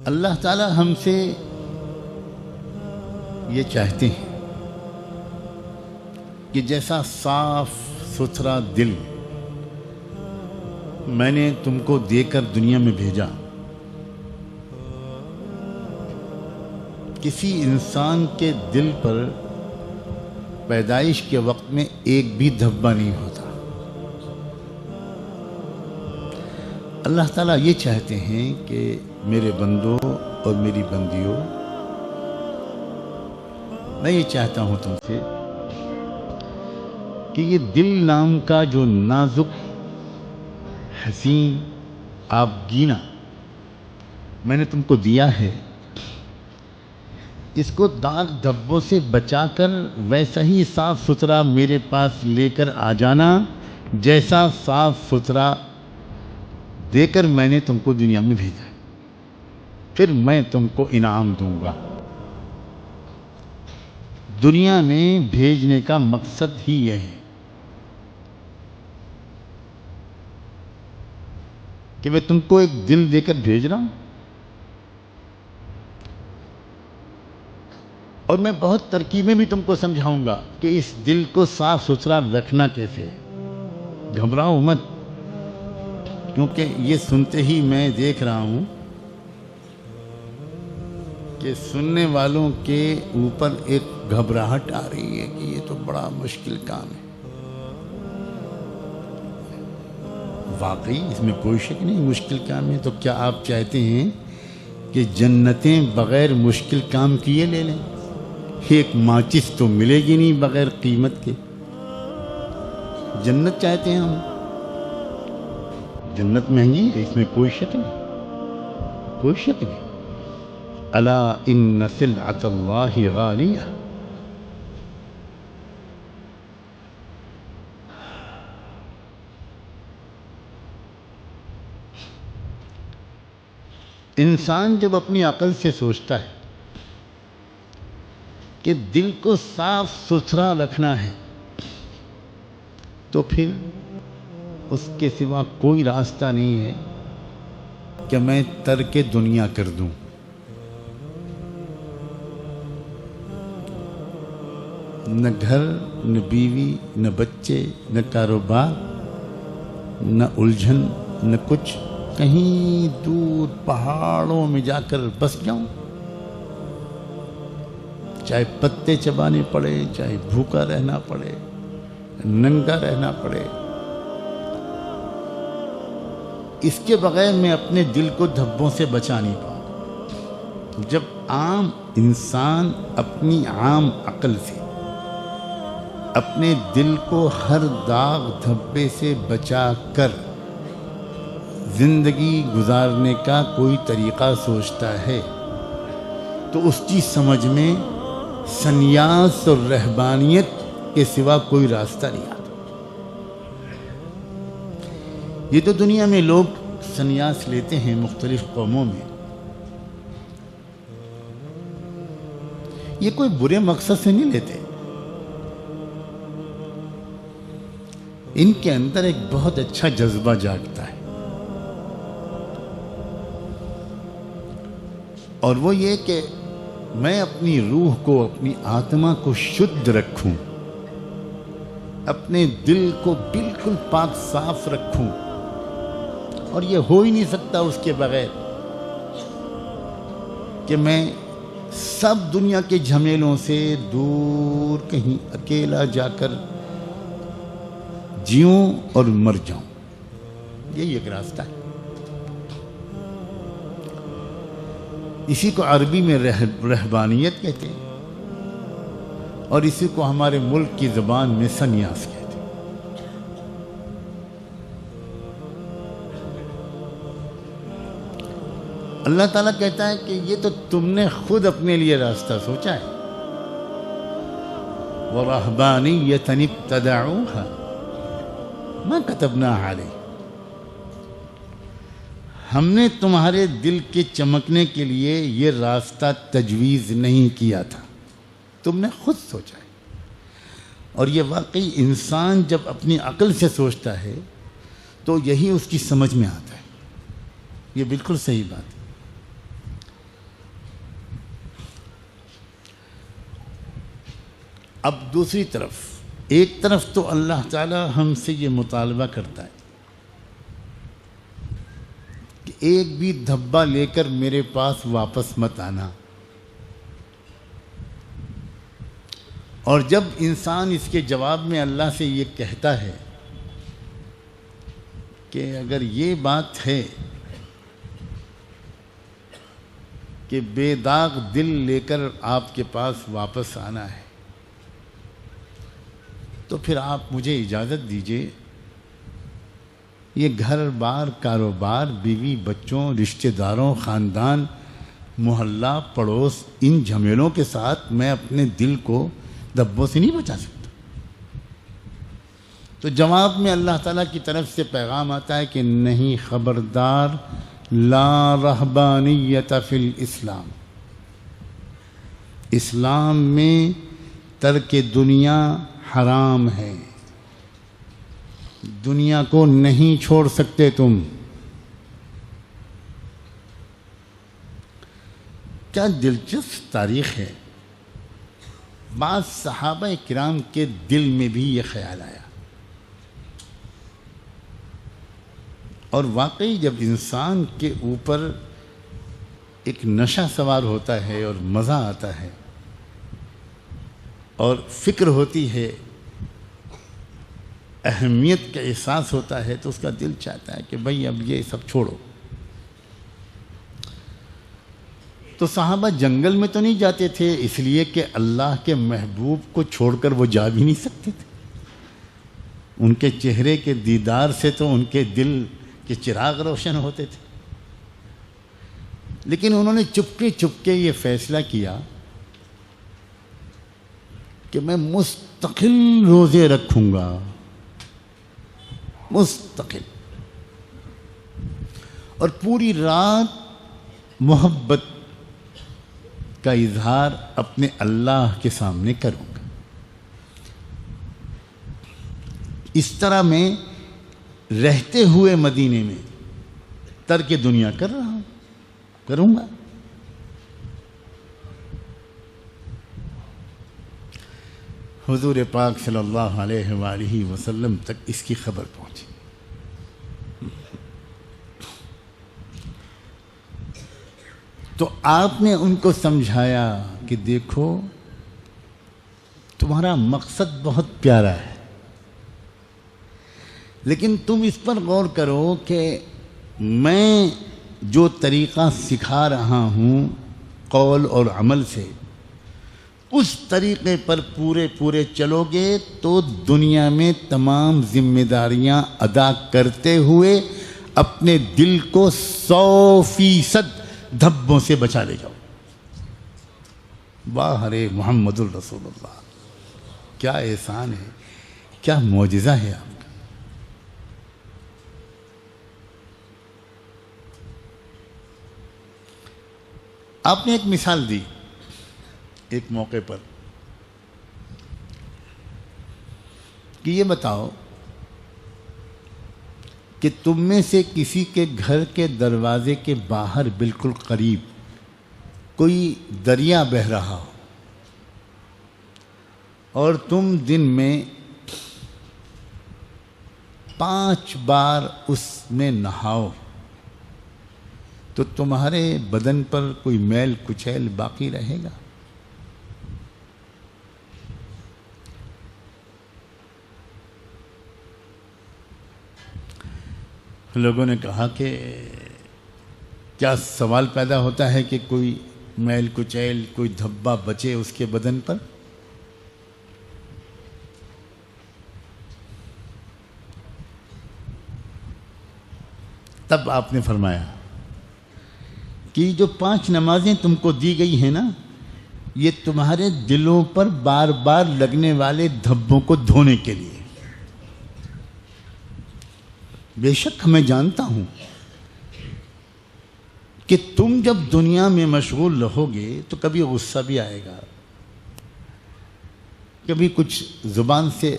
اللہ تعالی ہم سے یہ چاہتے ہیں کہ جیسا صاف ستھرا دل میں نے تم کو دے کر دنیا میں بھیجا، کسی انسان کے دل پر پیدائش کے وقت میں ایک بھی دھبا نہیں ہوتا۔ اللہ تعالیٰ یہ چاہتے ہیں کہ میرے بندوں اور میری بندیوں، میں یہ چاہتا ہوں تم سے کہ یہ دل نام کا جو نازک حسین آبگینہ میں نے تم کو دیا ہے، اس کو داغ دھبوں سے بچا کر ویسا ہی صاف ستھرا میرے پاس لے کر آ جانا جیسا صاف ستھرا دے کر میں نے تم کو دنیا میں بھیجا، پھر میں تم کو انعام دوں گا۔ دنیا میں بھیجنے کا مقصد ہی یہ ہے کہ میں تم کو ایک دل دے کر بھیج رہا ہوں، اور میں بہت ترکیبیں بھی تم کو سمجھاؤں گا کہ اس دل کو صاف ستھرا رکھنا کیسے ہے۔ گھبراؤ مت، کیونکہ یہ سنتے ہی میں دیکھ رہا ہوں کہ سننے والوں کے اوپر ایک گھبراہٹ آ رہی ہے کہ یہ تو بڑا مشکل کام ہے۔ واقعی اس میں کوئی شک نہیں مشکل کام ہے۔ تو کیا آپ چاہتے ہیں کہ جنتیں بغیر مشکل کام کیے لے لیں؟ ایک ماچس تو ملے گی نہیں بغیر قیمت کے۔ جنت چاہتے ہیں ہم، جنت مہنگی ہے، اس میں کوئی شک نہیں، کوئی شک نہیں۔ الا ان سلعۃ اللہ غالیہ۔ انسان جب اپنی عقل سے سوچتا ہے کہ دل کو صاف ستھرا رکھنا ہے، تو پھر اس کے سوا کوئی راستہ نہیں ہے کہ میں ترک دنیا کر دوں۔ نہ گھر، نہ بیوی، نہ بچے، نہ کاروبار، نہ الجھن، نہ کچھ، کہیں دور پہاڑوں میں جا کر بس جاؤں، چاہے پتے چبانے پڑے، چاہے بھوکا رہنا پڑے، ننگا رہنا پڑے، اس کے بغیر میں اپنے دل کو دھبوں سے بچا نہیں پاؤں۔ جب عام انسان اپنی عام عقل سے اپنے دل کو ہر داغ دھبے سے بچا کر زندگی گزارنے کا کوئی طریقہ سوچتا ہے، تو اس کی سمجھ میں سنیاس اور رہبانیت کے سوا کوئی راستہ نہیں آتا۔ یہ تو دنیا میں لوگ سنیاس لیتے ہیں مختلف قوموں میں، یہ کوئی برے مقصد سے نہیں لیتے، ان کے اندر ایک بہت اچھا جذبہ جاگتا ہے، اور وہ یہ کہ میں اپنی روح کو، اپنی آتما کو شدھ رکھوں، اپنے دل کو بالکل پاک صاف رکھوں، اور یہ ہو ہی نہیں سکتا اس کے بغیر کہ میں سب دنیا کے جھمیلوں سے دور کہیں اکیلا جا کر جیوں اور مر جاؤں۔ یہی ایک راستہ ہے۔ اسی کو عربی میں رہبانیت کہتے ہیں، اور اسی کو ہمارے ملک کی زبان میں سنیاس کہتے ہیں۔ اللہ تعالیٰ کہتا ہے کہ یہ تو تم نے خود اپنے لیے راستہ سوچا ہے۔ وَرَهْبَانِيَّةً ابْتَدَعُوهَا مَا كَتَبْنَاهَا عَلَيْهِمْ۔ ہم نے تمہارے دل کے چمکنے کے لیے یہ راستہ تجویز نہیں کیا تھا، تم نے خود سوچا ہے۔ اور یہ واقعی انسان جب اپنی عقل سے سوچتا ہے تو یہی اس کی سمجھ میں آتا ہے۔ یہ بالکل صحیح بات ہے۔ اب دوسری طرف، ایک طرف تو اللہ تعالی ہم سے یہ مطالبہ کرتا ہے کہ ایک بھی دھبا لے کر میرے پاس واپس مت آنا، اور جب انسان اس کے جواب میں اللہ سے یہ کہتا ہے کہ اگر یہ بات ہے کہ بے داغ دل لے کر آپ کے پاس واپس آنا ہے، تو پھر آپ مجھے اجازت دیجئے یہ گھر بار، کاروبار، بیوی بچوں، رشتہ داروں، خاندان، محلہ، پڑوس، ان جھمیلوں کے ساتھ میں اپنے دل کو دھبوں سے نہیں بچا سکتا۔ تو جواب میں اللہ تعالیٰ کی طرف سے پیغام آتا ہے کہ نہیں، خبردار، لا رہبانیت فی الاسلام، اسلام میں ترک دنیا حرام ہے، دنیا کو نہیں چھوڑ سکتے تم۔ کیا دلچسپ تاریخ ہے، بعض صحابہ کرام کے دل میں بھی یہ خیال آیا، اور واقعی جب انسان کے اوپر ایک نشہ سوار ہوتا ہے اور مزہ آتا ہے اور فکر ہوتی ہے، اہمیت کا احساس ہوتا ہے، تو اس کا دل چاہتا ہے کہ بھئی اب یہ سب چھوڑو۔ تو صحابہ جنگل میں تو نہیں جاتے تھے اس لیے کہ اللہ کے محبوب کو چھوڑ کر وہ جا بھی نہیں سکتے تھے، ان کے چہرے کے دیدار سے تو ان کے دل کے چراغ روشن ہوتے تھے، لیکن انہوں نے چپکے چپکے یہ فیصلہ کیا کہ میں مستقل روزے رکھوں گا، مستقل، اور پوری رات محبت کا اظہار اپنے اللہ کے سامنے کروں گا۔ اس طرح میں رہتے ہوئے مدینے میں ترک دنیا کر رہا ہوں، کروں گا۔ حضور پاک صلی اللہ علیہ وآلہ وسلم تک اس کی خبر پہنچی۔ تو آپ نے ان کو سمجھایا کہ دیکھو تمہارا مقصد بہت پیارا ہے، لیکن تم اس پر غور کرو کہ میں جو طریقہ سکھا رہا ہوں قول اور عمل سے، اس طریقے پر پورے چلو گے تو دنیا میں تمام ذمہ داریاں ادا کرتے ہوئے اپنے دل کو 100% دھبوں سے بچا لے جاؤ۔ واہ رے محمد الرسول اللہ، کیا احسان ہے، کیا معجزہ ہے آپ کا۔ آپ نے ایک مثال دی ایک موقع پر کہ یہ بتاؤ کہ تم میں سے کسی کے گھر کے دروازے کے باہر بالکل قریب کوئی دریا بہہ رہا ہو اور تم دن میں 5 بار اس میں نہاؤ تو تمہارے بدن پر کوئی میل کچیل باقی رہے گا؟ لوگوں نے کہا کہ کیا سوال پیدا ہوتا ہے کہ کوئی میل کچیل، کوئی دھبا بچے اس کے بدن پر؟ تب آپ نے فرمایا کہ جو 5 نمازیں تم کو دی گئی ہیں نا، یہ تمہارے دلوں پر بار بار لگنے والے دھبوں کو دھونے کے لیے۔ بے شک میں جانتا ہوں کہ تم جب دنیا میں مشغول رہو گے تو کبھی غصہ بھی آئے گا، کبھی کچھ زبان سے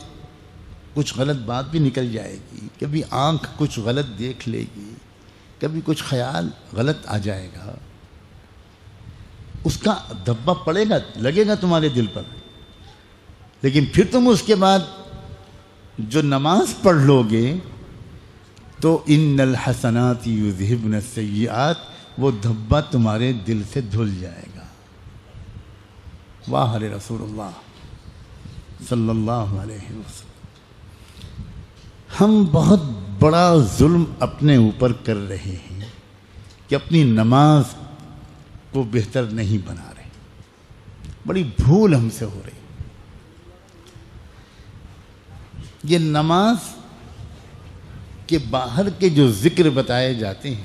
کچھ غلط بات بھی نکل جائے گی، کبھی آنکھ کچھ غلط دیکھ لے گی، کبھی کچھ خیال غلط آ جائے گا، اس کا دھبا پڑے گا، لگے گا تمہارے دل پر۔ لیکن پھر تم اس کے بعد جو نماز پڑھ لو گے تو ان الحسنات یذہبن السیئات، وہ دھبا تمہارے دل سے دھل جائے گا۔ واہ رسول اللہ صلی اللہ علیہ وسلم۔ ہم بہت بڑا ظلم اپنے اوپر کر رہے ہیں کہ اپنی نماز کو بہتر نہیں بنا رہے، بڑی بھول ہم سے ہو رہی۔ یہ نماز کے باہر کے جو ذکر بتائے جاتے ہیں،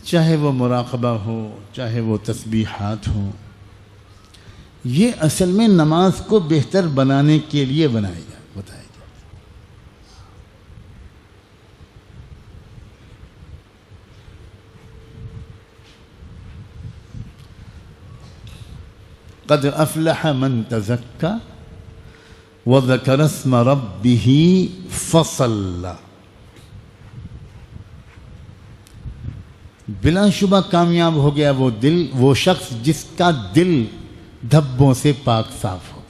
چاہے وہ مراقبہ ہو، چاہے وہ تسبیحات ہوں، یہ اصل میں نماز کو بہتر بنانے کے لیے بتائے جاتے۔ قد افلح من تزکا وذکر اسم ربہ فصلی، بلا شبہ کامیاب ہو گیا وہ شخص جس کا دل دھبوں سے پاک صاف ہو۔